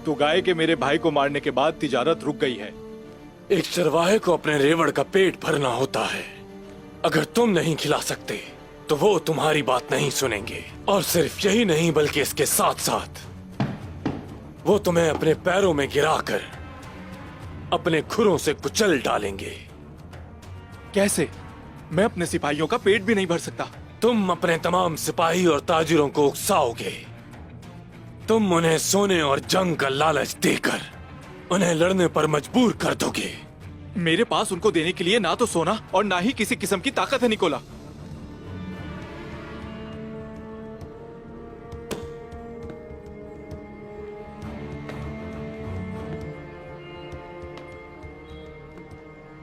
तो गाय के मेरे भाई को मारने के बाद तिजारत रुक गई है। एक चरवाहे को अपने रेवड़ का पेट भरना होता है। अगर तुम नहीं खिला सकते तो वो तुम्हारी बात नहीं सुनेंगे। और सिर्फ यही नहीं बल्कि इसके साथ साथ वो तुम्हें अपने पैरों में गिराकर अपने खुरों से कुचल डालेंगे। कैसे? मैं अपने सिपाहियों का पेट भी नहीं भर सकता। तुम अपने तमाम सिपाही और ताजिरों को उकसाओगे। तुम उन्हें सोने और जंग का लालच देकर उन्हें लड़ने पर मजबूर कर दोगे। मेरे पास उनको देने के लिए ना तो सोना और ना ही किसी किस्म की ताकत है निकोला।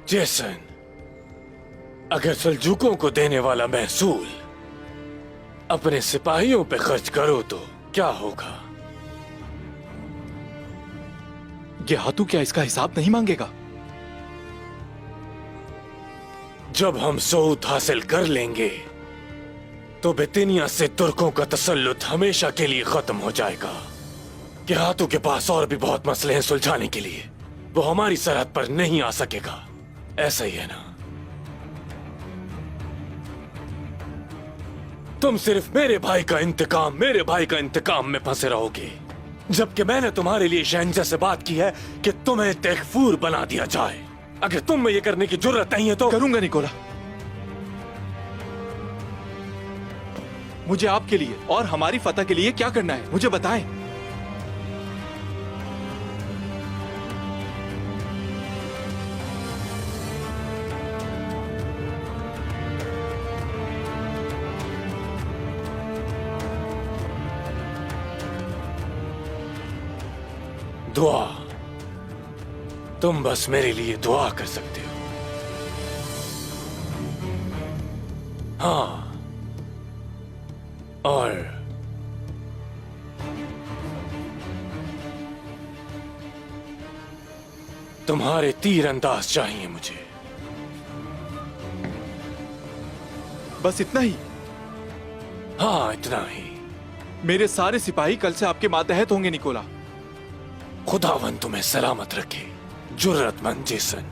जेसन, अगर सल्जूकों को देने वाला महसूल अपने सिपाहियों पे खर्च करो तो क्या होगा? गेहातू क्या इसका हिसाब नहीं मांगेगा? जब हम सऊद हासिल कर लेंगे तो बेतिनिया से तुर्कों का तसल्लुत हमेशा के लिए खत्म हो जाएगा। गेहातू के पास और भी बहुत मसले हैं सुलझाने के लिए। वो हमारी सरहद पर नहीं आ सकेगा। ऐसा ही है ना? तुम सिर्फ मेरे भाई का इंतकाम में फंसे रहोगे, जबकि मैंने तुम्हारे लिए शहंशाह से बात की है कि तुम्हें तेगफूर बना दिया जाए। अगर तुम में ये करने की जरूरत नहीं है तो करूंगा निकोला। मुझे आपके लिए और हमारी फतह के लिए क्या करना है मुझे बताएं। दुआ। तुम बस मेरे लिए दुआ कर सकते हो। हाँ, और तुम्हारे तीर अंदाज चाहिए मुझे। बस इतना ही? हाँ, इतना ही। मेरे सारे सिपाही कल से आपके मातहत होंगे निकोला। खुदावन तुम्हें सलामत रखे जुर्रतमंद जेसन।